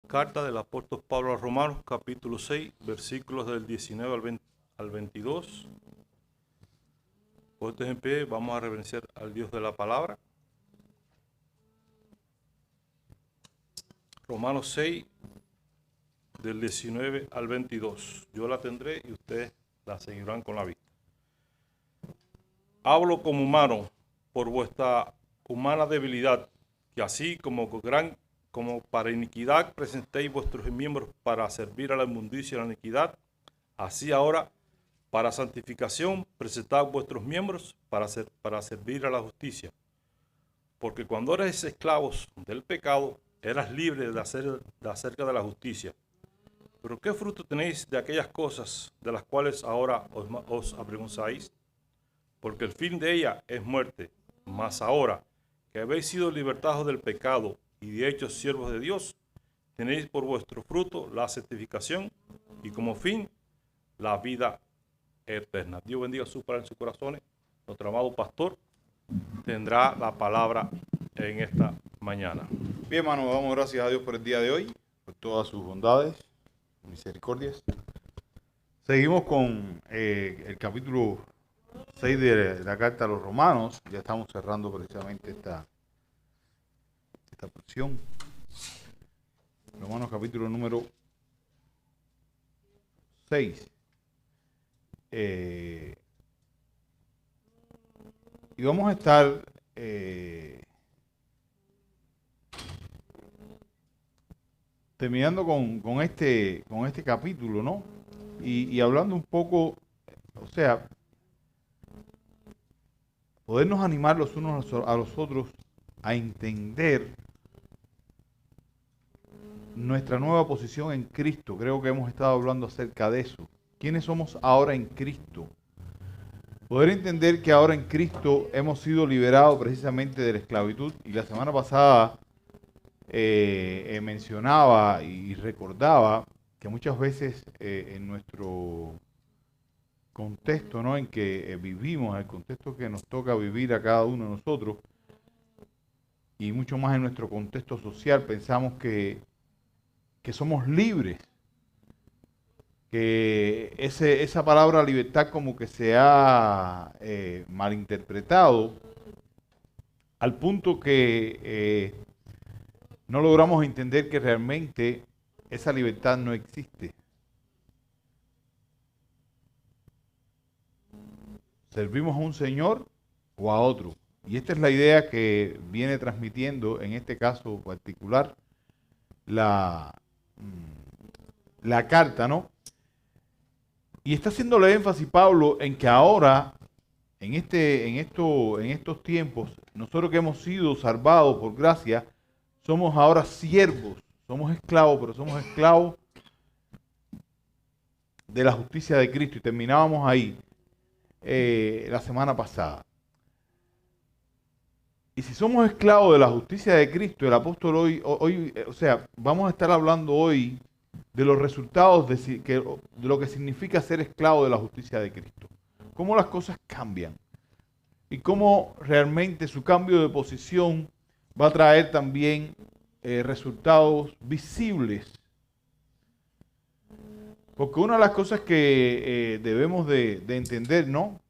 Carta del apóstol Pablo a los Romanos, capítulo 6, versículos del 19 al 22. Puestos en pie, vamos a reverenciar al Dios de la palabra. Romanos 6, del 19 al 22. Yo la tendré y ustedes la seguirán con la vista. Hablo como humano por vuestra humana debilidad, que así como para iniquidad presentéis vuestros miembros para servir a la inmundicia y a la iniquidad, así ahora para santificación presentad vuestros miembros para servir a la justicia. Porque cuando eres esclavos del pecado, eras libre de acerca de la justicia. Pero ¿qué fruto tenéis de aquellas cosas de las cuales ahora os avergonzáis? Porque el fin de ella es muerte. Mas ahora que habéis sido libertados del pecado y de hechos siervos de Dios, tenéis por vuestro fruto la santificación y como fin la vida eterna. Dios bendiga su palabra en sus corazones. Nuestro amado pastor tendrá la palabra en esta mañana. Bien, hermano, damos gracias a Dios por el día de hoy, por todas sus bondades, misericordias. Seguimos con el capítulo 6 de la carta a los Romanos. Ya estamos cerrando precisamente esta porción. Romanos capítulo número 6. Y vamos a estar terminando con este capítulo, ¿no? Y hablando un poco, o sea, podernos animar los unos a los otros a entender nuestra nueva posición en Cristo. Creo que hemos estado hablando acerca de eso. ¿Quiénes somos ahora en Cristo? Poder entender que ahora en Cristo hemos sido liberados precisamente de la esclavitud. Y la semana pasada mencionaba y recordaba que muchas veces en nuestro contexto, ¿no?, en que vivimos, el contexto que nos toca vivir a cada uno de nosotros, y mucho más en nuestro contexto social, pensamos que somos libres, que esa palabra libertad como que se ha malinterpretado al punto que no logramos entender que realmente esa libertad no existe. Servimos a un Señor o a otro. Y esta es la idea que viene transmitiendo, en este caso particular, la carta, ¿no? Y está haciéndole énfasis Pablo en que ahora, en estos tiempos, nosotros que hemos sido salvados por gracia, somos ahora siervos, somos esclavos, pero somos esclavos de la justicia de Cristo. Y terminábamos ahí la semana pasada. Y si somos esclavos de la justicia de Cristo, el apóstol hoy, o sea, vamos a estar hablando hoy de los resultados de lo que significa ser esclavo de la justicia de Cristo. Cómo las cosas cambian y cómo realmente su cambio de posición va a traer también resultados visibles. Porque una de las cosas que debemos de entender, ¿no?,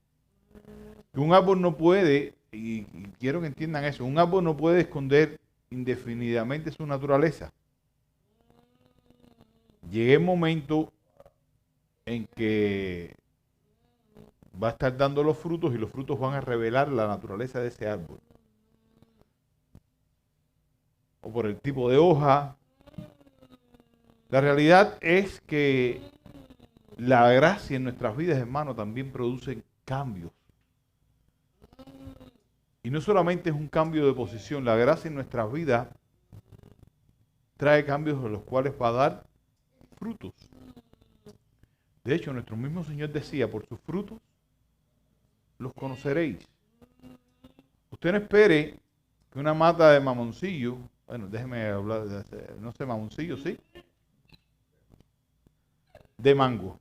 que un árbol no puede, y quiero que entiendan eso, un árbol no puede esconder indefinidamente su naturaleza. Llega el momento en que va a estar dando los frutos y los frutos van a revelar la naturaleza de ese árbol. O por el tipo de hoja. La realidad es que la gracia en nuestras vidas, hermano, también produce cambios. Y no solamente es un cambio de posición, la gracia en nuestras vidas trae cambios de los cuales va a dar frutos. De hecho, nuestro mismo Señor decía, por sus frutos los conoceréis. Usted no espere que una mata de mamoncillo, bueno, déjeme hablar, no sé, mamoncillo, ¿sí? De mango.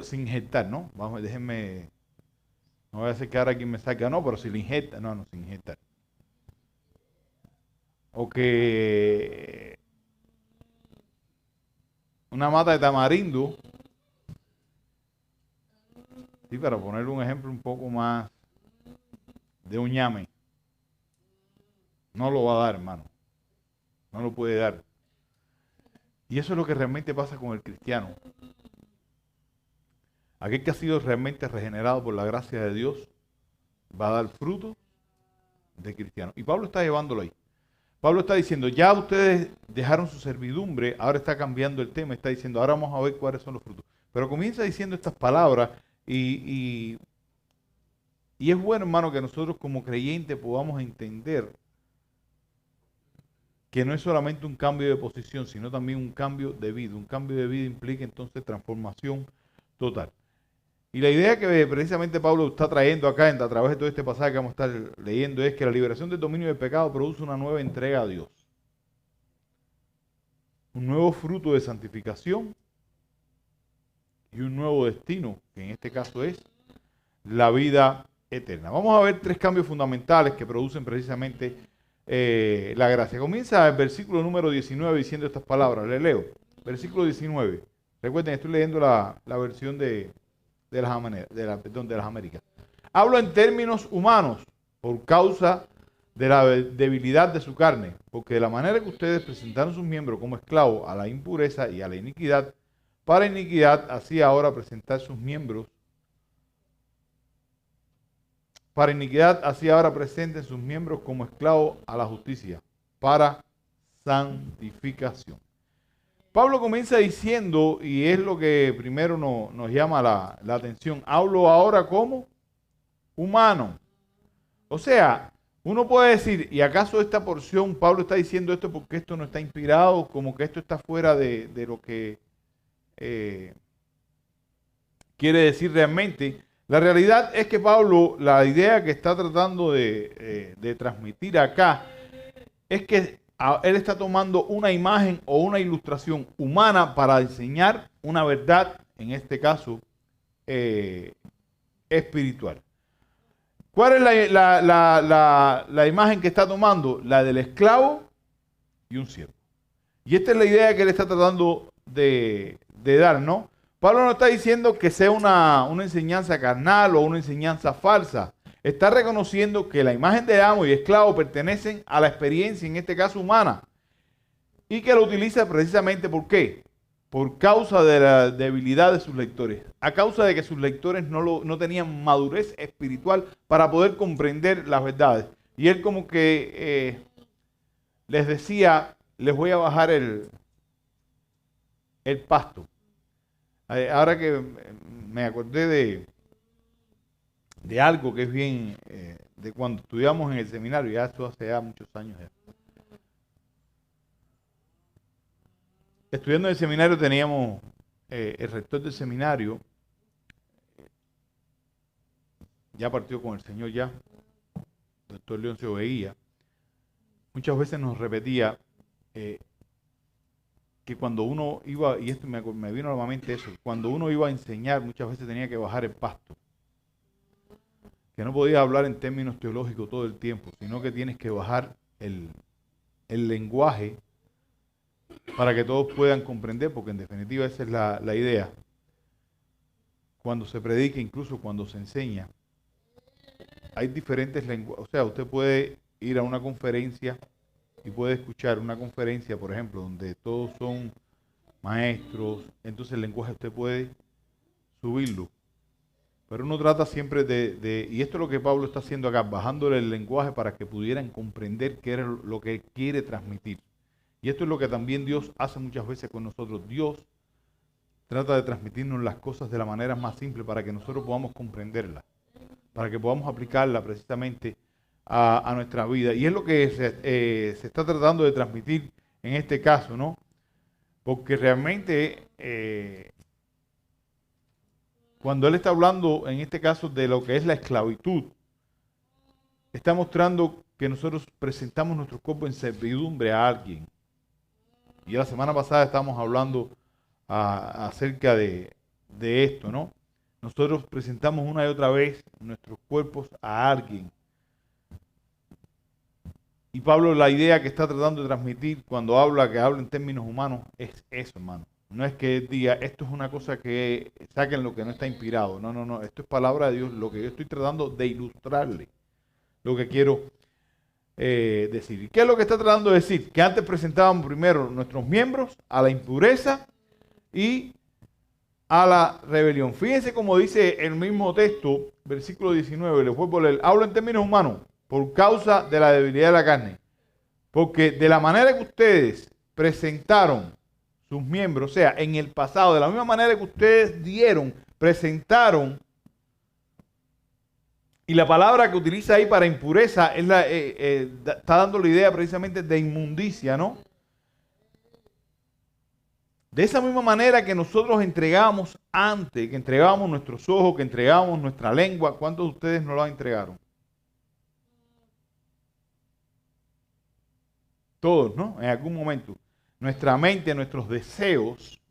Sin injertar, ¿no? Vamos, déjenme, no voy a hacer que ahora quien me saque, no, pero si le inyecta, no, sin inyectar. o que una mata de tamarindo, sí, para ponerle un ejemplo un poco más de un ñame, no lo va a dar, hermano. No lo puede dar. Y eso es lo que realmente pasa con el cristiano. Aquel que ha sido realmente regenerado por la gracia de Dios va a dar fruto de cristiano. Y Pablo está llevándolo ahí. Pablo está diciendo, ya ustedes dejaron su servidumbre, ahora está cambiando el tema, está diciendo, ahora vamos a ver cuáles son los frutos. Pero comienza diciendo estas palabras y es bueno, hermano, que nosotros como creyentes podamos entender que no es solamente un cambio de posición, sino también un cambio de vida. Un cambio de vida implica entonces transformación total. Y la idea que precisamente Pablo está trayendo acá a través de todo este pasaje que vamos a estar leyendo es que la liberación del dominio del pecado produce una nueva entrega a Dios. Un nuevo fruto de santificación y un nuevo destino, que en este caso es la vida eterna. Vamos a ver tres cambios fundamentales que producen precisamente la gracia. Comienza el versículo número 19 diciendo estas palabras. Le leo. Versículo 19. Recuerden, estoy leyendo la versión de las Américas. Hablo en términos humanos por causa de la debilidad de su carne, porque de la manera que ustedes presentaron sus miembros como esclavos a la impureza y a la iniquidad, para iniquidad, así ahora presentar sus miembros. Para iniquidad, así ahora presenten sus miembros como esclavos a la justicia, para santificación. Pablo comienza diciendo, y es lo que primero nos llama la atención, hablo ahora como humano. O sea, uno puede decir, ¿y acaso esta porción, Pablo está diciendo esto porque esto no está inspirado, como que esto está fuera de lo que quiere decir realmente? La realidad es que Pablo, la idea que está tratando de transmitir acá, es que él está tomando una imagen o una ilustración humana para enseñar una verdad, en este caso, espiritual. ¿Cuál es la imagen que está tomando? La del esclavo y un siervo. Y esta es la idea que él está tratando de dar, ¿no? Pablo no está diciendo que sea una enseñanza carnal o una enseñanza falsa. Está reconociendo que la imagen de amo y esclavo pertenecen a la experiencia, en este caso humana, y que lo utiliza precisamente ¿por qué? Por causa de la debilidad de sus lectores, a causa de que sus lectores no tenían madurez espiritual para poder comprender las verdades. Y él como que les decía, les voy a bajar el pasto. Ahora que me acordé de algo que es bien, de cuando estudiamos en el seminario, ya esto hace ya muchos años. Estudiando en el seminario teníamos el rector del seminario, ya partió con el Señor ya, el doctor Leoncio Veía, muchas veces nos repetía que cuando uno iba, y esto me vino a la mente eso, cuando uno iba a enseñar muchas veces tenía que bajar el pasto. Que no podías hablar en términos teológicos todo el tiempo, sino que tienes que bajar el lenguaje para que todos puedan comprender, porque en definitiva esa es la idea. Cuando se predica, incluso cuando se enseña, hay diferentes lenguajes. O sea, usted puede ir a una conferencia y puede escuchar una conferencia, por ejemplo, donde todos son maestros, entonces el lenguaje usted puede subirlo. Pero uno trata siempre y esto es lo que Pablo está haciendo acá, bajándole el lenguaje para que pudieran comprender qué era lo que quiere transmitir. Y esto es lo que también Dios hace muchas veces con nosotros. Dios trata de transmitirnos las cosas de la manera más simple para que nosotros podamos comprenderlas, para que podamos aplicarla precisamente a nuestra vida. Y es lo que se está tratando de transmitir en este caso, ¿no? Porque realmente cuando él está hablando en este caso de lo que es la esclavitud, está mostrando que nosotros presentamos nuestro cuerpo en servidumbre a alguien. Y la semana pasada estábamos hablando acerca de esto, ¿no? Nosotros presentamos una y otra vez nuestros cuerpos a alguien. Y Pablo, la idea que está tratando de transmitir cuando habla en términos humanos es eso, hermano. No es que diga, esto es una cosa que saquen lo que no está inspirado. No, no, no. Esto es palabra de Dios. Lo que yo estoy tratando de ilustrarle. Lo que quiero decir. ¿Y qué es lo que está tratando de decir? Que antes presentábamos primero nuestros miembros a la impureza y a la rebelión. Fíjense como dice el mismo texto, versículo 19. Les vuelvo a leer. Hablo en términos humanos por causa de la debilidad de la carne. Porque de la manera que ustedes presentaron sus miembros, o sea, en el pasado, de la misma manera que ustedes presentaron, y la palabra que utiliza ahí para impureza es está dando la idea precisamente de inmundicia, ¿no? De esa misma manera que nosotros entregamos antes, que entregábamos nuestros ojos, que entregábamos nuestra lengua, ¿cuántos de ustedes no la entregaron? Todos, ¿no? En algún momento. Nuestra mente, nuestros deseos,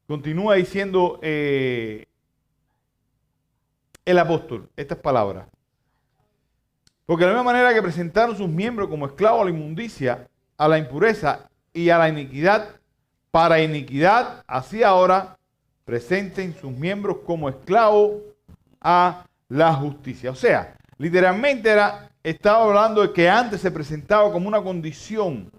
continúa diciendo el apóstol estas palabras. Porque de la misma manera que presentaron sus miembros como esclavos a la inmundicia, a la impureza y a la iniquidad, para iniquidad, así ahora presenten sus miembros como esclavos a la justicia. O sea, literalmente estaba hablando de que antes se presentaba como una condición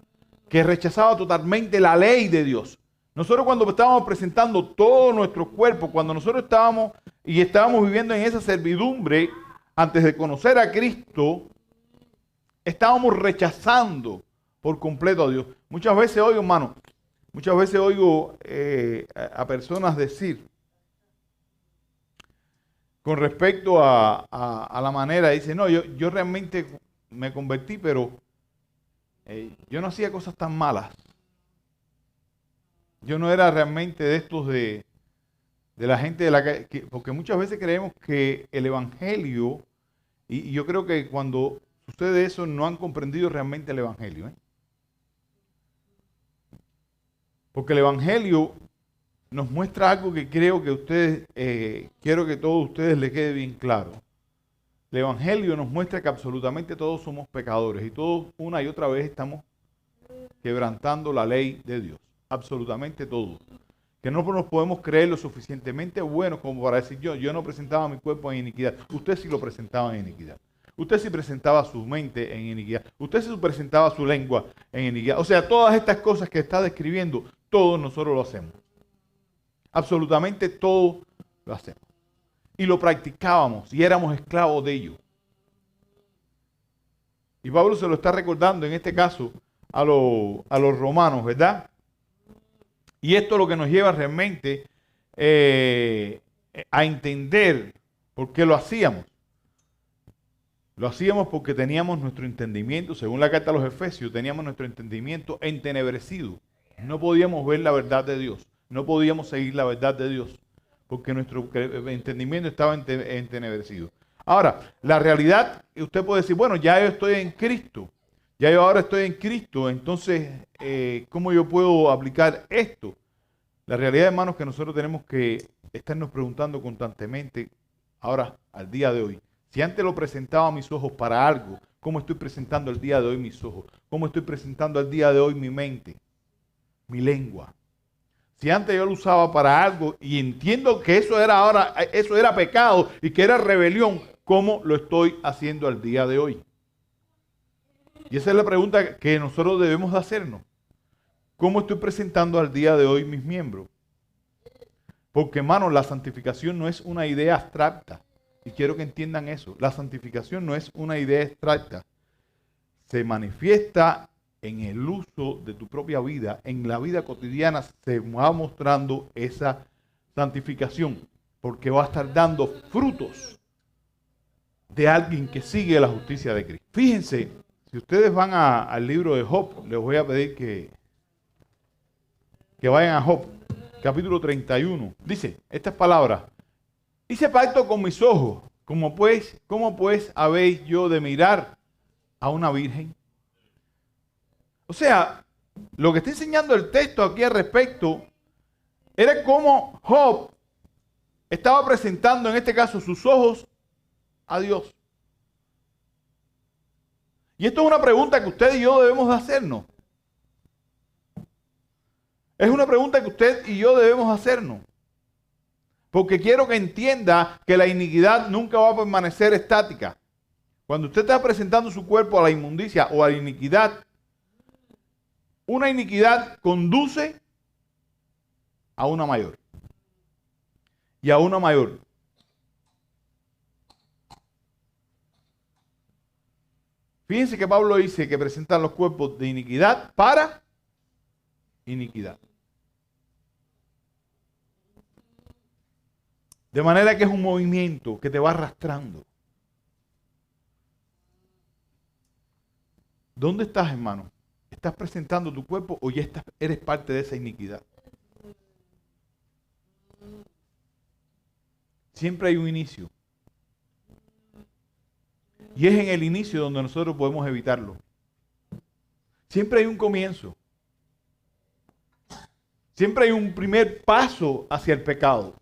que rechazaba totalmente la ley de Dios. Nosotros cuando estábamos presentando todo nuestro cuerpo, cuando nosotros estábamos viviendo en esa servidumbre, antes de conocer a Cristo, estábamos rechazando por completo a Dios. Muchas veces oigo, hermano, a personas decir, con respecto a la manera, dice, no, yo realmente me convertí, pero yo no hacía cosas tan malas. Yo no era realmente de estos de la gente de la calle, porque muchas veces creemos que el evangelio, y yo creo que cuando sucede eso no han comprendido realmente el evangelio. Porque el evangelio nos muestra algo que creo que quiero que todos ustedes les quede bien claro. El evangelio nos muestra que absolutamente todos somos pecadores y todos una y otra vez estamos quebrantando la ley de Dios. Absolutamente todos. Que no nos podemos creer lo suficientemente buenos como para decir yo no presentaba mi cuerpo en iniquidad. Usted sí lo presentaba en iniquidad. Usted sí presentaba su mente en iniquidad. Usted sí presentaba su lengua en iniquidad. O sea, todas estas cosas que está describiendo, todos nosotros lo hacemos. Absolutamente todos lo hacemos. Y lo practicábamos y éramos esclavos de ello. Y Pablo se lo está recordando en este caso a los romanos, ¿verdad? Y esto es lo que nos lleva realmente a entender por qué lo hacíamos. Lo hacíamos porque teníamos nuestro entendimiento, según la carta a los Efesios, teníamos nuestro entendimiento entenebrecido. No podíamos ver la verdad de Dios, no podíamos seguir la verdad de Dios, porque nuestro entendimiento estaba entenebrecido. Ahora, la realidad, usted puede decir, bueno, ya yo estoy en Cristo, ya yo ahora estoy en Cristo, entonces, ¿cómo yo puedo aplicar esto? La realidad, hermanos, que nosotros tenemos que estarnos preguntando constantemente, ahora, al día de hoy. Si antes lo presentaba a mis ojos para algo, ¿cómo estoy presentando el día de hoy mis ojos? ¿Cómo estoy presentando el día de hoy mi mente, mi lengua? Si antes yo lo usaba para algo y entiendo que eso era pecado y que era rebelión, ¿cómo lo estoy haciendo al día de hoy? Y esa es la pregunta que nosotros debemos de hacernos. ¿Cómo estoy presentando al día de hoy mis miembros? Porque, hermanos, la santificación no es una idea abstracta. Y quiero que entiendan eso. La santificación no es una idea abstracta. Se manifiesta en el uso de tu propia vida. En la vida cotidiana se va mostrando esa santificación. Porque va a estar dando frutos de alguien que sigue la justicia de Cristo. Fíjense, si ustedes van al libro de Job, les voy a pedir que vayan a Job, capítulo 31. Dice estas palabras. Hice pacto con mis ojos, ¿cómo pues habéis yo de mirar a una virgen? O sea, lo que está enseñando el texto aquí al respecto era cómo Job estaba presentando en este caso sus ojos a Dios. Y esto es una pregunta que usted y yo debemos de hacernos. Es una pregunta que usted y yo debemos hacernos. Porque quiero que entienda que la iniquidad nunca va a permanecer estática. Cuando usted está presentando su cuerpo a la inmundicia o a la iniquidad, una iniquidad conduce a una mayor. Y a una mayor. Fíjense que Pablo dice que presentan los cuerpos de iniquidad para iniquidad. De manera que es un movimiento que te va arrastrando. ¿Dónde estás, hermano? ¿Estás presentando tu cuerpo o ya eres parte de esa iniquidad? Siempre hay un inicio. Y es en el inicio donde nosotros podemos evitarlo. Siempre hay un comienzo. Siempre hay un primer paso hacia el pecado.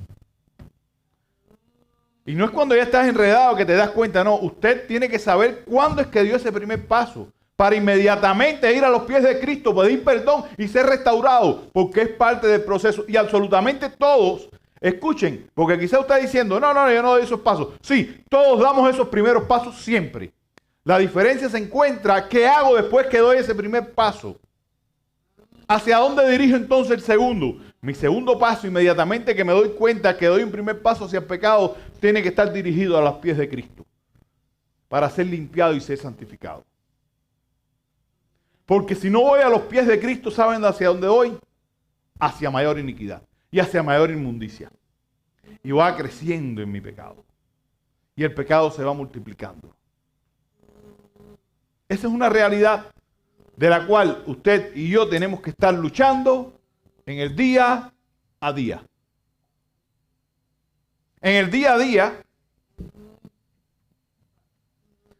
Y no es cuando ya estás enredado que te das cuenta, no. Usted tiene que saber cuándo es que dio ese primer paso para inmediatamente ir a los pies de Cristo, pedir perdón y ser restaurado, porque es parte del proceso. Y absolutamente todos, escuchen, porque quizá usted está diciendo, no, yo no doy esos pasos. Sí, todos damos esos primeros pasos siempre. La diferencia se encuentra, ¿qué hago después que doy ese primer paso? ¿Hacia dónde dirijo entonces el segundo? Mi segundo paso, inmediatamente que me doy cuenta que doy un primer paso hacia el pecado, tiene que estar dirigido a los pies de Cristo para ser limpiado y ser santificado. Porque si no voy a los pies de Cristo, ¿saben hacia dónde voy? Hacia mayor iniquidad y hacia mayor inmundicia. Y va creciendo en mi pecado. Y el pecado se va multiplicando. Esa es una realidad de la cual usted y yo tenemos que estar luchando en el día a día. En el día a día,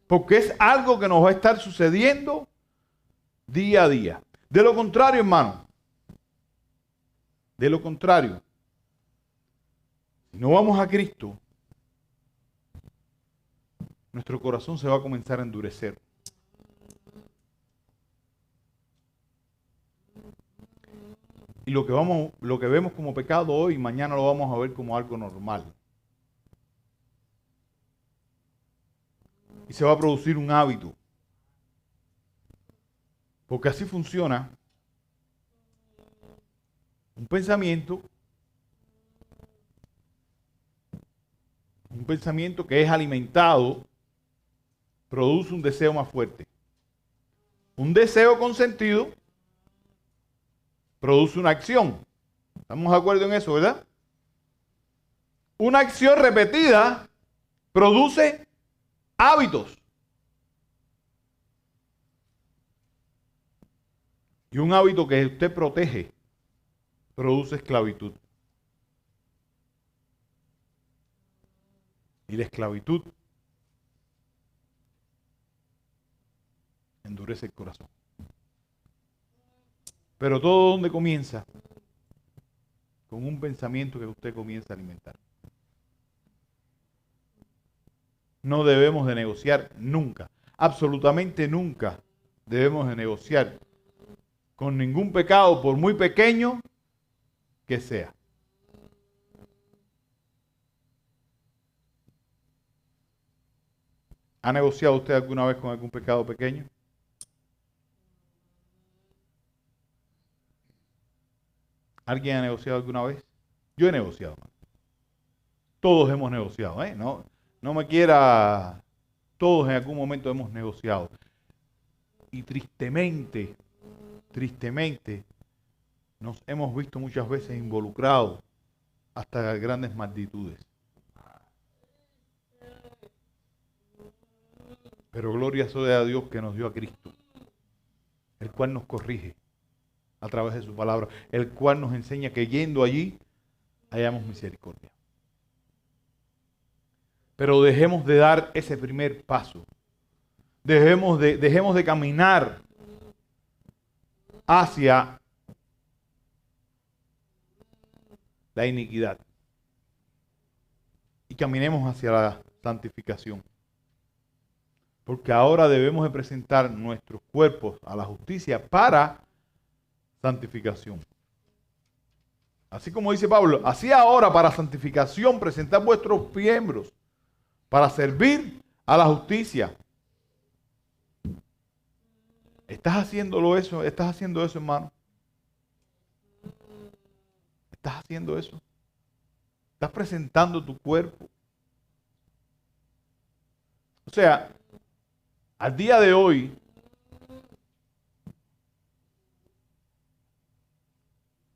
porque es algo que nos va a estar sucediendo día a día. De lo contrario, hermano, de lo contrario, si no vamos a Cristo, nuestro corazón se va a comenzar a endurecer. Y lo que vemos como pecado hoy, mañana lo vamos a ver como algo normal. Y se va a producir un hábito. Porque así funciona. Un pensamiento que es alimentado, produce un deseo más fuerte. Un deseo consentido produce una acción. ¿Estamos de acuerdo en eso, verdad? Una acción repetida produce hábitos. Y un hábito que usted protege produce esclavitud. Y la esclavitud endurece el corazón. Pero todo donde comienza, con un pensamiento que usted comienza a alimentar. No debemos de negociar nunca, absolutamente nunca debemos de negociar con ningún pecado, por muy pequeño que sea. ¿Ha negociado usted alguna vez con algún pecado pequeño? ¿Alguien ha negociado alguna vez? Yo he negociado. Todos hemos negociado, ¿eh? No me quiera... Todos en algún momento hemos negociado. Y tristemente, nos hemos visto muchas veces involucrados hasta grandes magnitudes. Pero gloria sea a Dios que nos dio a Cristo, el cual nos corrige a través de su palabra, el cual nos enseña que yendo allí hallamos misericordia. Pero dejemos de dar ese primer paso. Dejemos de caminar hacia la iniquidad y caminemos hacia la santificación. Porque ahora debemos de presentar nuestros cuerpos a la justicia para santificación. Así como dice Pablo, así ahora para santificación presentad vuestros miembros para servir a la justicia. ¿Estás haciéndolo eso? ¿Estás haciendo eso, hermano? ¿Estás haciendo eso? ¿Estás presentando tu cuerpo? O sea, al día de hoy,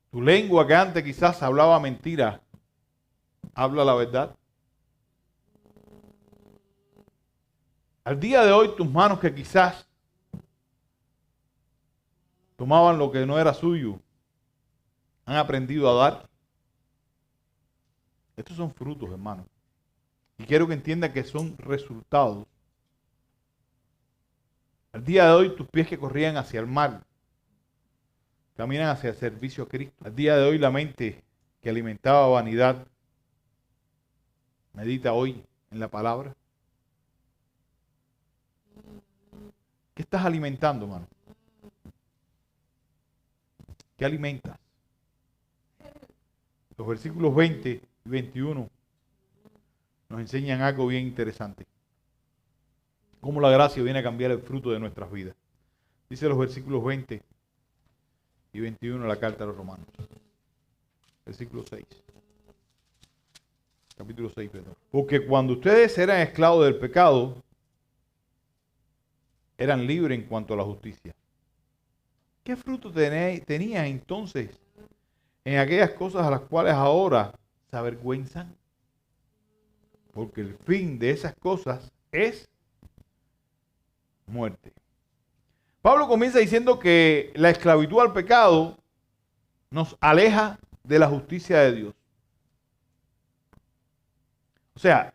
tu lengua que antes quizás hablaba mentira, habla la verdad. Al día de hoy, tus manos que quizás tomaban lo que no era suyo, han aprendido a dar. Estos son frutos, hermano. Y quiero que entiendan que son resultados. Al día de hoy, tus pies que corrían hacia el mal, caminan hacia el servicio a Cristo. Al día de hoy, la mente que alimentaba vanidad, medita hoy en la palabra. ¿Qué estás alimentando, hermano? ¿Qué alimentas? Los versículos 20 y 21 nos enseñan algo bien interesante. Cómo la gracia viene a cambiar el fruto de nuestras vidas. Dice los versículos 20 y 21 de la carta a los Romanos. Versículo 6. Capítulo 6, perdón. Porque cuando ustedes eran esclavos del pecado, eran libres en cuanto a la justicia. ¿Qué fruto tenían entonces en aquellas cosas a las cuales ahora se avergüenzan? Porque el fin de esas cosas es muerte. Pablo comienza diciendo que la esclavitud al pecado nos aleja de la justicia de Dios. O sea,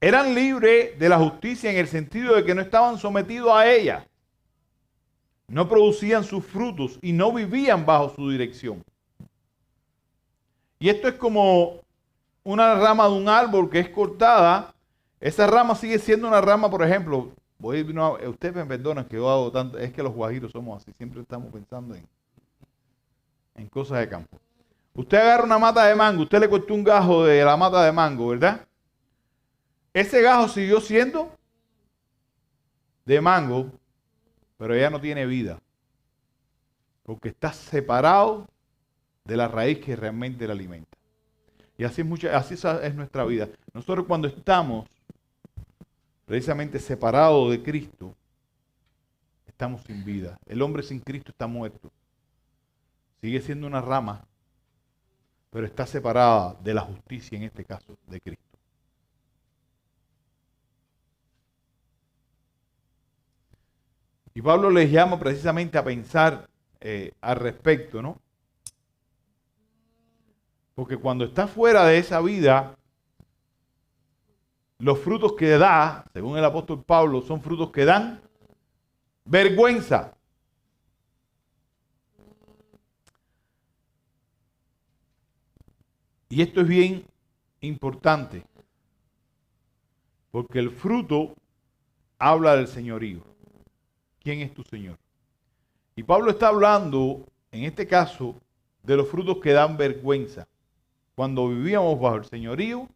eran libres de la justicia en el sentido de que no estaban sometidos a ella. No producían sus frutos y no vivían bajo su dirección. Y esto es como una rama de un árbol que es cortada. Esa rama sigue siendo una rama, por ejemplo. Ustedes me perdonan que yo hago tanto. Es que los guajiros somos así. Siempre estamos pensando en cosas de campo. Usted agarra una mata de mango. Usted le cortó un gajo de la mata de mango, ¿verdad? Ese gajo siguió siendo de mango, pero ya no tiene vida. Porque está separado de la raíz que realmente la alimenta. Y así es nuestra vida. Nosotros cuando estamos precisamente separados de Cristo, estamos sin vida. El hombre sin Cristo está muerto. Sigue siendo una rama, pero está separada de la justicia, en este caso, de Cristo. Y Pablo les llama precisamente a pensar al respecto, ¿no? Porque cuando está fuera de esa vida, los frutos que da, según el apóstol Pablo, son frutos que dan vergüenza. Y esto es bien importante, porque el fruto habla del señorío. ¿Quién es tu Señor? Y Pablo está hablando, en este caso, de los frutos que dan vergüenza. Cuando vivíamos bajo el señorío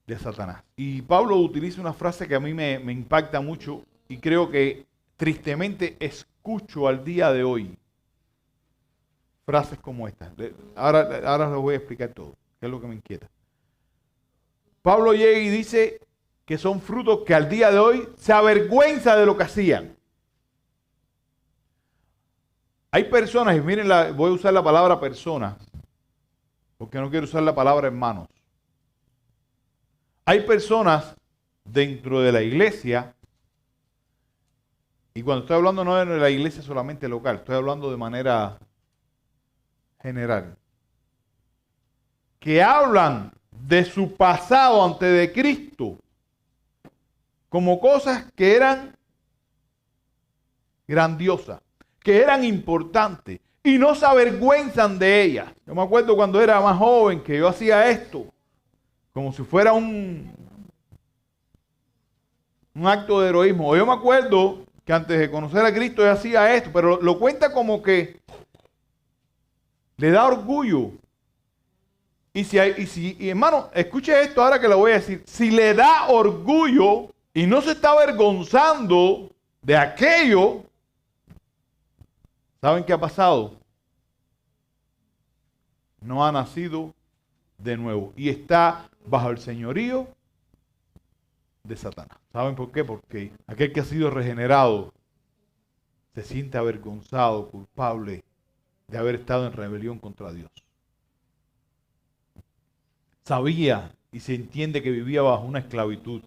de Satanás. Y Pablo utiliza una frase que a mí me impacta mucho y creo que tristemente escucho al día de hoy frases como esta. Ahora les voy a explicar todo, que es lo que me inquieta. Pablo llega y dice que son frutos que al día de hoy se avergüenza de lo que hacían. Hay personas, y miren, voy a usar la palabra personas, porque no quiero usar la palabra hermanos. Hay personas dentro de la iglesia, y cuando estoy hablando no de la iglesia solamente local, estoy hablando de manera general, que hablan de su pasado antes de Cristo como cosas que eran grandiosas, que eran importantes, y no se avergüenzan de ellas. Yo me acuerdo cuando era más joven que yo hacía esto, como si fuera un acto de heroísmo. O yo me acuerdo que antes de conocer a Cristo yo hacía esto, pero lo cuenta como que le da orgullo. Y hermano, escuche esto ahora que le voy a decir. Si le da orgullo y no se está avergonzando de aquello, ¿saben qué ha pasado? No ha nacido de nuevo y está bajo el señorío de Satanás. ¿Saben por qué? Porque aquel que ha sido regenerado se siente avergonzado, culpable de haber estado en rebelión contra Dios. Sabía y se entiende que vivía bajo una esclavitud.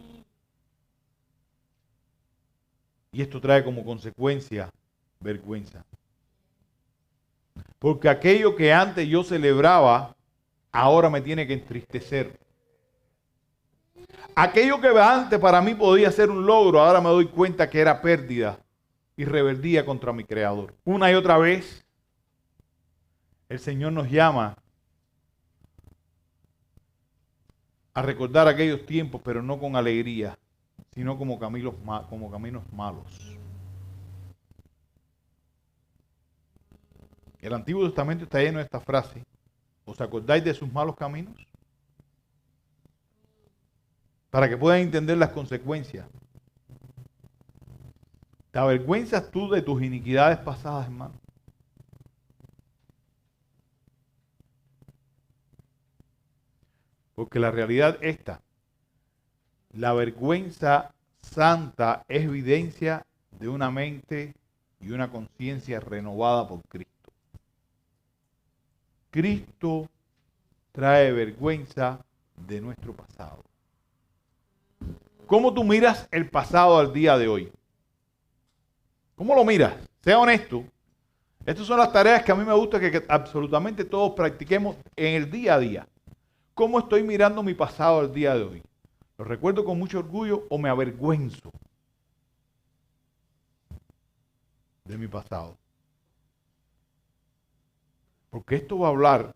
Y esto trae como consecuencia vergüenza. Porque aquello que antes yo celebraba, ahora me tiene que entristecer. Aquello que antes para mí podía ser un logro, ahora me doy cuenta que era pérdida y rebeldía contra mi Creador. Una y otra vez, el Señor nos llama a recordar aquellos tiempos, pero no con alegría, sino como caminos malos. El Antiguo Testamento está lleno de esta frase. ¿Os acordáis de sus malos caminos? Para que puedan entender las consecuencias. ¿Te avergüenzas tú de tus iniquidades pasadas, hermano? Porque la realidad esta, la vergüenza santa es evidencia de una mente y una conciencia renovada por Cristo. Cristo trae vergüenza de nuestro pasado. ¿Cómo tú miras el pasado al día de hoy? ¿Cómo lo miras? Sea honesto. Estas son las tareas que a mí me gusta que absolutamente todos practiquemos en el día a día. ¿Cómo estoy mirando mi pasado al día de hoy? ¿Lo recuerdo con mucho orgullo o me avergüenzo de mi pasado? Porque esto va a hablar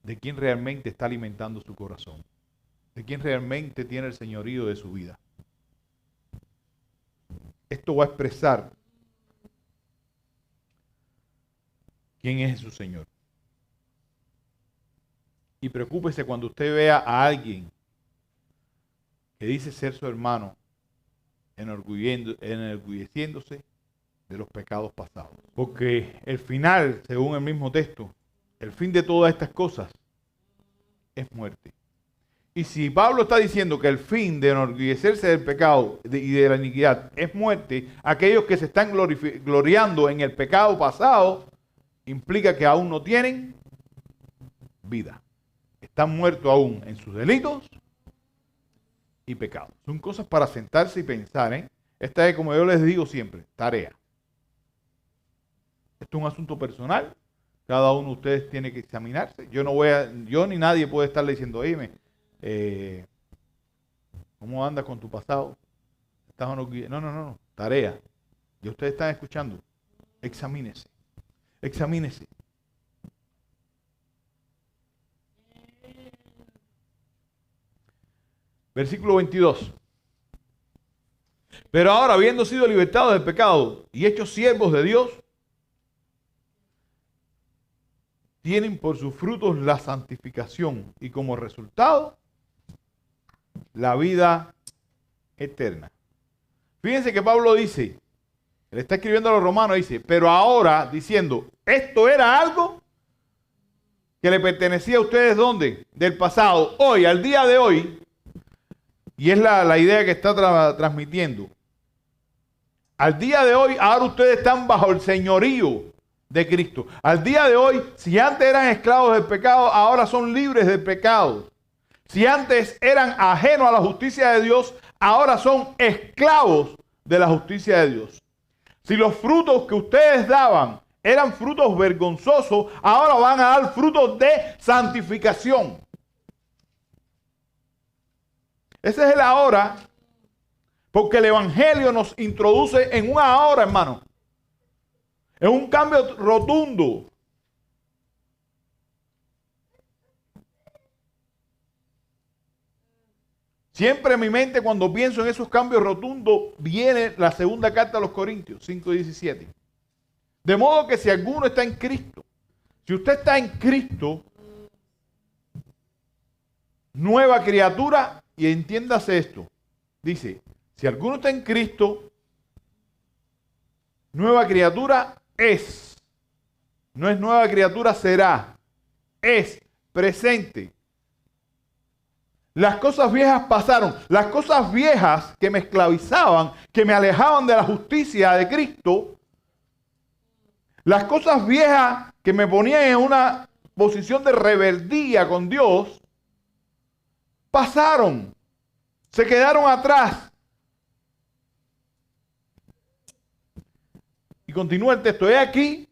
de quién realmente está alimentando su corazón, de quién realmente tiene el señorío de su vida. Esto va a expresar quién es su Señor. Y preocúpese cuando usted vea a alguien que dice ser su hermano, enorgulleciéndose de los pecados pasados. Porque el final, según el mismo texto, el fin de todas estas cosas es muerte. Y si Pablo está diciendo que el fin de enorgullecerse del pecado y de la iniquidad es muerte, aquellos que se están gloriando en el pecado pasado, implica que aún no tienen vida. Están muertos aún en sus delitos y pecados. Son cosas para sentarse y pensar, ¿eh? Esta es, como yo les digo siempre, tarea. Esto es un asunto personal. Cada uno de ustedes tiene que examinarse. Yo ni nadie puede estarle diciendo, oye, ¿cómo andas con tu pasado? ¿Estás orgulloso? No. Tarea. Y ustedes están escuchando. Examínese. Examínese. Versículo 22. Pero ahora, habiendo sido libertados del pecado y hechos siervos de Dios, tienen por sus frutos la santificación y como resultado la vida eterna. Fíjense que Pablo dice, él está escribiendo a los romanos, dice, pero ahora diciendo, esto era algo que le pertenecía a ustedes, ¿dónde? Del pasado, hoy, al día de hoy, y es la idea que está transmitiendo. Al día de hoy, ahora ustedes están bajo el señorío de Cristo. Al día de hoy, si antes eran esclavos del pecado, ahora son libres del pecado. Si antes eran ajenos a la justicia de Dios, ahora son esclavos de la justicia de Dios. Si los frutos que ustedes daban eran frutos vergonzosos, ahora van a dar frutos de santificación. Ese es el ahora, porque el Evangelio nos introduce en una ahora, hermano. Es un cambio rotundo. Siempre en mi mente, cuando pienso en esos cambios rotundos, viene la segunda carta a los Corintios, 5:17. De modo que si alguno está en Cristo, si usted está en Cristo, nueva criatura, y entiéndase esto, dice, si alguno está en Cristo, nueva criatura es. No es nueva criatura será, es presente. Las cosas viejas pasaron. Las cosas viejas que me esclavizaban, que me alejaban de la justicia de Cristo, las cosas viejas que me ponían en una posición de rebeldía con Dios, pasaron, se quedaron atrás. Y continúa el texto. He aquí,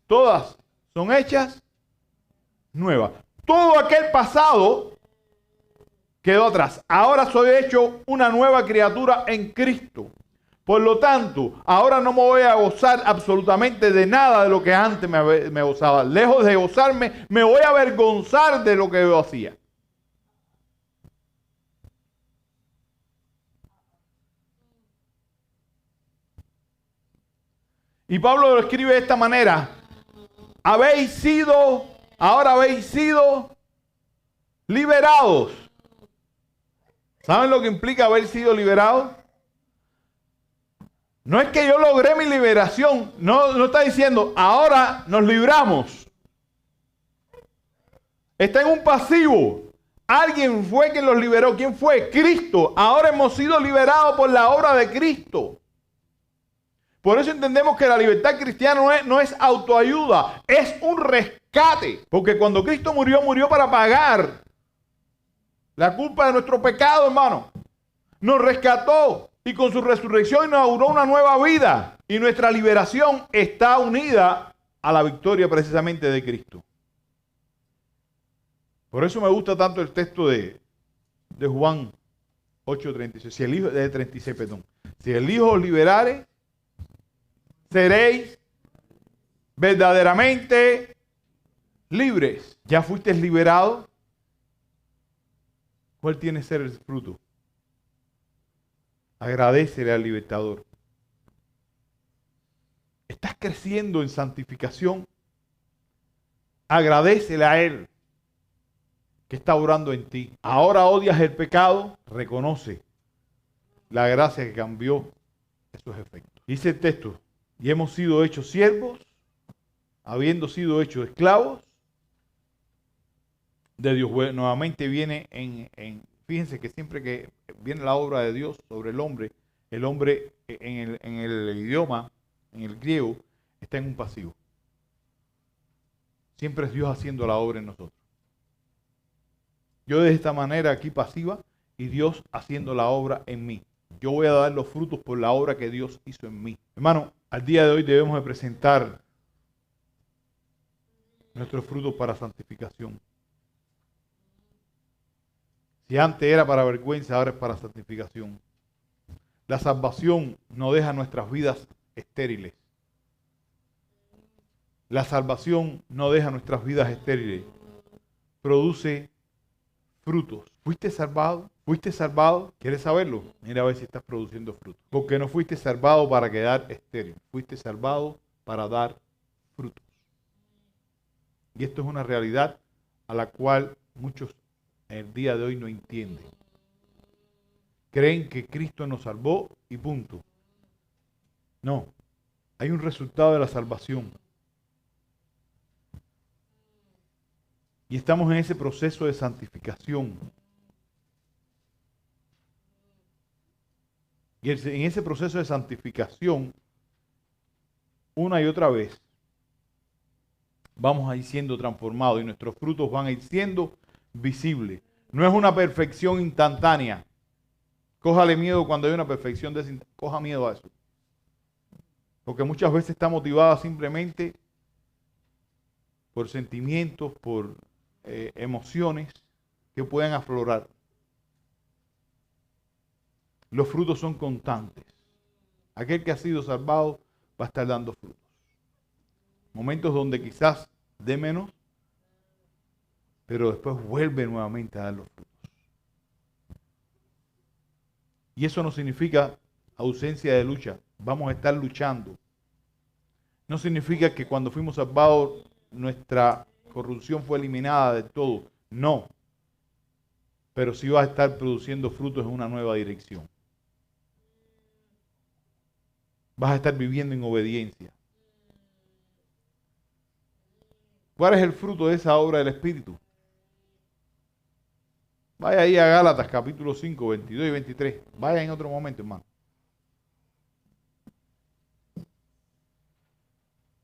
todas son hechas nuevas. Todo aquel pasado quedó atrás. Ahora soy hecho una nueva criatura en Cristo. Por lo tanto, ahora no me voy a gozar absolutamente de nada de lo que antes me gozaba. Lejos de gozarme, me voy a avergonzar de lo que yo hacía. Y Pablo lo escribe de esta manera. Ahora habéis sido liberados. ¿Saben lo que implica haber sido liberados? No es que yo logré mi liberación. No está diciendo, ahora nos libramos. Está en un pasivo. Alguien fue quien los liberó. ¿Quién fue? Cristo. Ahora hemos sido liberados por la obra de Cristo. Por eso entendemos que la libertad cristiana no es autoayuda, es un rescate. Porque cuando Cristo murió, murió para pagar la culpa de nuestro pecado, hermano. Nos rescató y con su resurrección inauguró una nueva vida. Y nuestra liberación está unida a la victoria precisamente de Cristo. Por eso me gusta tanto el texto de Juan 8:36. Si el Hijo os liberare, seréis verdaderamente libres. ¿Ya fuiste liberado? ¿Cuál tiene que ser el fruto? Agradécele al libertador. ¿Estás creciendo en santificación? Agradécele a Él que está obrando en ti. Ahora odias el pecado, reconoce la gracia que cambió esos efectos. Dice el texto, y hemos sido hechos siervos, habiendo sido hechos esclavos de Dios. Bueno, nuevamente viene fíjense que siempre que viene la obra de Dios sobre el hombre en el idioma, en el griego, está en un pasivo. Siempre es Dios haciendo la obra en nosotros. Yo de esta manera aquí pasiva y Dios haciendo la obra en mí. Yo voy a dar los frutos por la obra que Dios hizo en mí. Hermano, al día de hoy debemos de presentar nuestros frutos para santificación. Si antes era para vergüenza, ahora es para santificación. La salvación no deja nuestras vidas estériles. La salvación no deja nuestras vidas estériles. Produce frutos. ¿Fuiste salvado? ¿Fuiste salvado? ¿Quieres saberlo? Mira a ver si estás produciendo frutos. Porque no fuiste salvado para quedar estéril. Fuiste salvado para dar frutos. Y esto es una realidad a la cual muchos en el día de hoy no entienden. Creen que Cristo nos salvó y punto. No. Hay un resultado de la salvación. Y estamos en ese proceso de santificación. Y en ese proceso de santificación, una y otra vez, vamos a ir siendo transformados y nuestros frutos van a ir siendo visibles. No es una perfección instantánea. Cójale miedo cuando hay una perfección, coja miedo a eso. Porque muchas veces está motivada simplemente por sentimientos, por emociones que pueden aflorar. Los frutos son constantes. Aquel que ha sido salvado va a estar dando frutos. Momentos donde quizás dé menos, pero después vuelve nuevamente a dar los frutos. Y eso no significa ausencia de lucha. Vamos a estar luchando. No significa que cuando fuimos salvados nuestra corrupción fue eliminada de todo. No. Pero sí vas a estar produciendo frutos en una nueva dirección. Vas a estar viviendo en obediencia. ¿Cuál es el fruto de esa obra del Espíritu? Vaya ahí a Gálatas capítulo 5, 22 y 23. Vaya en otro momento, hermano.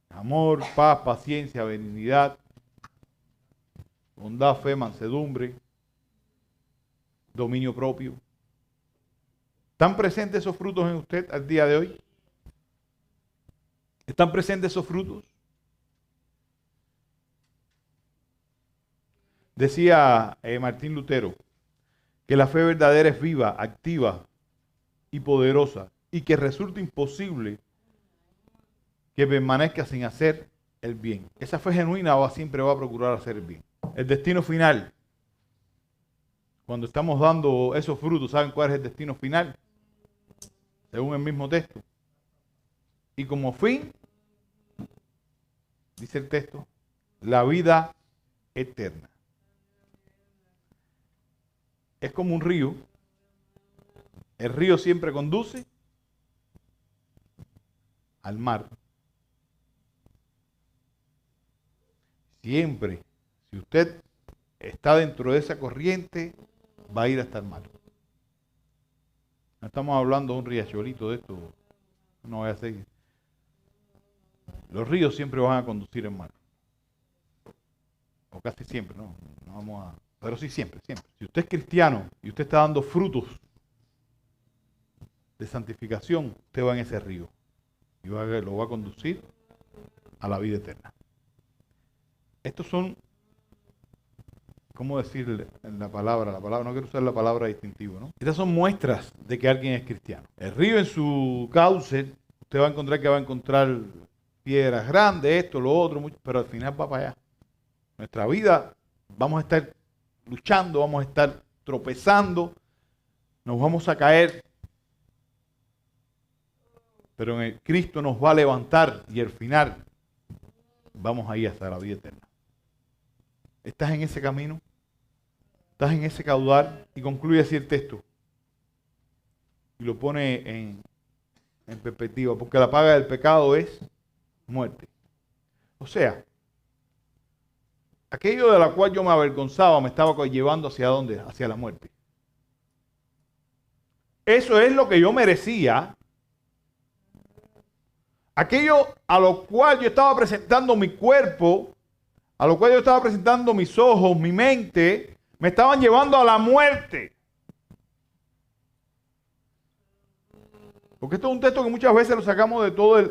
Amor, paz, paciencia, benignidad, bondad, fe, mansedumbre, dominio propio. ¿Están presentes esos frutos en usted al día de hoy? ¿Están presentes esos frutos? Decía Martín Lutero que la fe verdadera es viva, activa y poderosa y que resulta imposible que permanezca sin hacer el bien. Esa fe genuina siempre va a procurar hacer el bien. El destino final. Cuando estamos dando esos frutos, ¿saben cuál es el destino final? Según el mismo texto. Y como fin, dice el texto, la vida eterna. Es como un río. El río siempre conduce al mar. Siempre, si usted está dentro de esa corriente, va a ir hasta el mar. No estamos hablando de un riachuelito de esto. No voy a seguir. Los ríos siempre van a conducir al mar. O casi siempre, ¿no? No vamos a... Pero sí, siempre, siempre. Si usted es cristiano y usted está dando frutos de santificación, usted va en ese río y lo va a conducir a la vida eterna. Estos son, ¿cómo decirle en la palabra? No quiero usar la palabra distintivo, ¿no? Estas son muestras de que alguien es cristiano. El río en su cauce, usted va a encontrar que va a encontrar piedras grandes, esto, lo otro, mucho, pero al final va para allá. Nuestra vida, vamos a estar luchando, vamos a estar tropezando, nos vamos a caer, pero en el Cristo nos va a levantar y al final vamos a ir hasta la vida eterna. ¿Estás en ese camino? ¿Estás en ese caudal? Y concluye así el texto. Y lo pone en perspectiva, porque la paga del pecado es muerte. O sea, aquello de la cual yo me avergonzaba me estaba llevando ¿hacia dónde? Hacia la muerte. Eso es lo que yo merecía. Aquello a lo cual yo estaba presentando mi cuerpo, a lo cual yo estaba presentando mis ojos, mi mente, me estaban llevando a la muerte. Porque esto es un texto que muchas veces lo sacamos de todo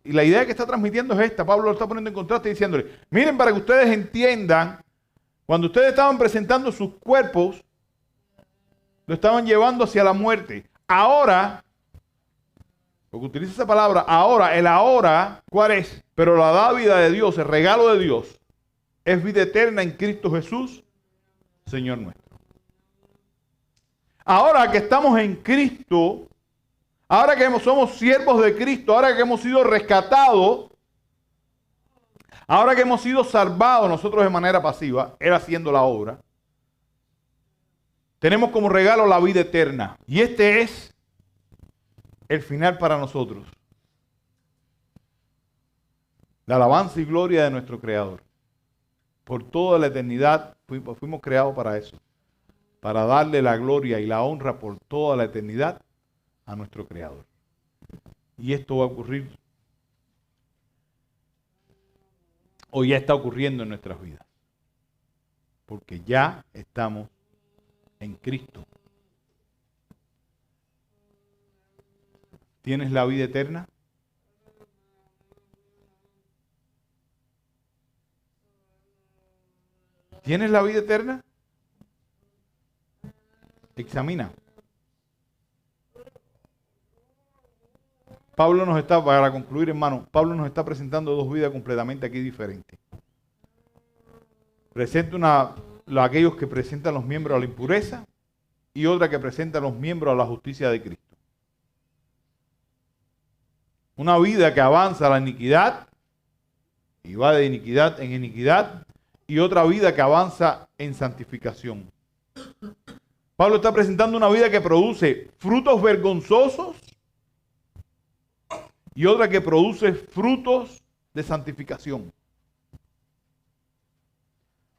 y la idea que está transmitiendo es esta. Pablo lo está poniendo en contraste y diciéndole, miren, para que ustedes entiendan, cuando ustedes estaban presentando sus cuerpos, lo estaban llevando hacia la muerte. Ahora, porque utiliza esa palabra, ahora, el ahora, ¿cuál es? Pero la dávida de Dios, el regalo de Dios, es vida eterna en Cristo Jesús, Señor nuestro. Ahora que estamos en Cristo, ahora que somos siervos de Cristo, ahora que hemos sido rescatados, ahora que hemos sido salvados nosotros de manera pasiva, Él haciendo la obra, tenemos como regalo la vida eterna. Y este es el final para nosotros. La alabanza y gloria de nuestro Creador. Por toda la eternidad fuimos creados para eso. Para darle la gloria y la honra por toda la eternidad a nuestro Creador. Y esto va a ocurrir, o ya está ocurriendo en nuestras vidas. Porque ya estamos en Cristo. ¿Tienes la vida eterna? ¿Tienes la vida eterna? Examina. Pablo nos está, para concluir, hermano, Pablo nos está presentando dos vidas completamente aquí diferentes. Presenta aquellos que presentan los miembros a la impureza y otra que presenta a los miembros a la justicia de Cristo. Una vida que avanza a la iniquidad y va de iniquidad en iniquidad, y otra vida que avanza en santificación. Pablo está presentando una vida que produce frutos vergonzosos y otra que produce frutos de santificación.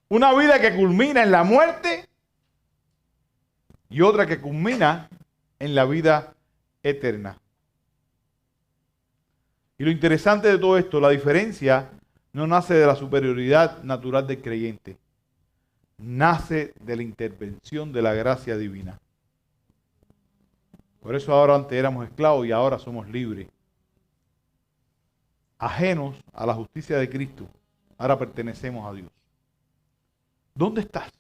Una vida que culmina en la muerte y otra que culmina en la vida eterna. Y lo interesante de todo esto, la diferencia no nace de la superioridad natural del creyente, nace de la intervención de la gracia divina. Por eso ahora antes éramos esclavos y ahora somos libres. Ajenos a la justicia de Cristo, ahora pertenecemos a Dios. ¿Dónde estás?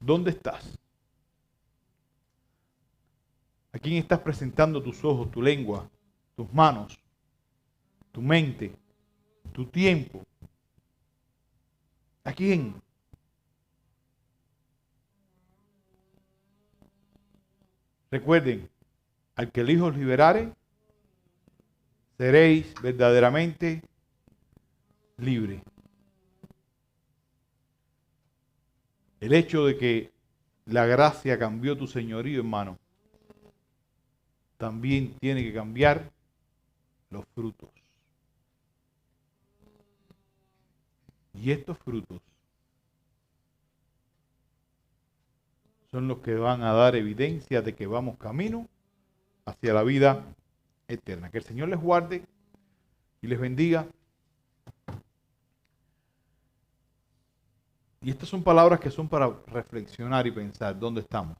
¿Dónde estás? ¿A quién estás presentando tus ojos, tu lengua, tus manos, tu mente, tu tiempo? ¿A quién? Recuerden, al que el Hijo os liberare, seréis verdaderamente libres. El hecho de que la gracia cambió tu señorío, hermano, también tiene que cambiar los frutos. Y estos frutos son los que van a dar evidencia de que vamos camino hacia la vida eterna. Que el Señor les guarde y les bendiga. Y estas son palabras que son para reflexionar y pensar dónde estamos.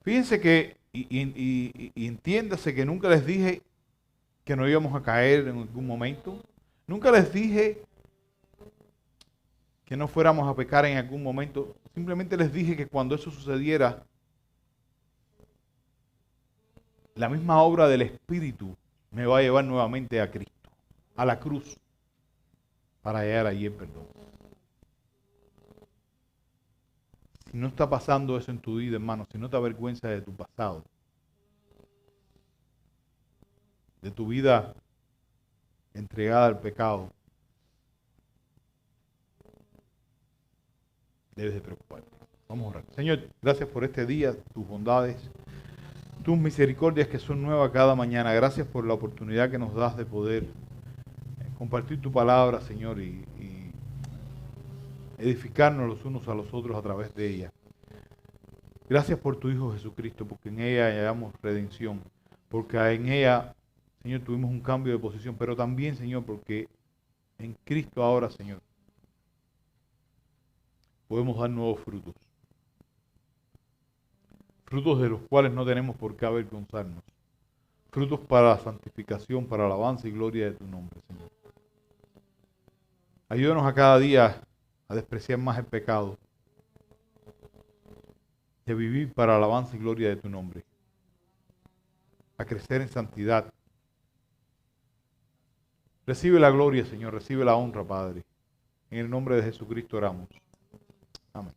Fíjense que, y entiéndase que nunca les dije que no íbamos a caer en algún momento. Nunca les dije que no fuéramos a pecar en algún momento. Simplemente les dije que cuando eso sucediera, la misma obra del Espíritu me va a llevar nuevamente a Cristo, a la cruz, para hallar allí el perdón. Si no está pasando eso en tu vida, hermano, si no te avergüenzas de tu pasado, de tu vida entregada al pecado, debes de preocuparte. Vamos a orar. Señor, gracias por este día, tus bondades, tus misericordias que son nuevas cada mañana. Gracias por la oportunidad que nos das de poder compartir tu palabra, Señor, y edificarnos los unos a los otros a través de ella. Gracias por tu Hijo Jesucristo, porque en ella hallamos redención, porque en ella, Señor, tuvimos un cambio de posición, pero también, Señor, porque en Cristo ahora, Señor, podemos dar nuevos frutos. Frutos de los cuales no tenemos por qué avergonzarnos. Frutos para la santificación, para la alabanza y gloria de tu nombre, Señor. Ayúdanos a cada día a despreciar más el pecado y a vivir para la alabanza y gloria de tu nombre. A crecer en santidad. Recibe la gloria, Señor. Recibe la honra, Padre. En el nombre de Jesucristo oramos. Amén.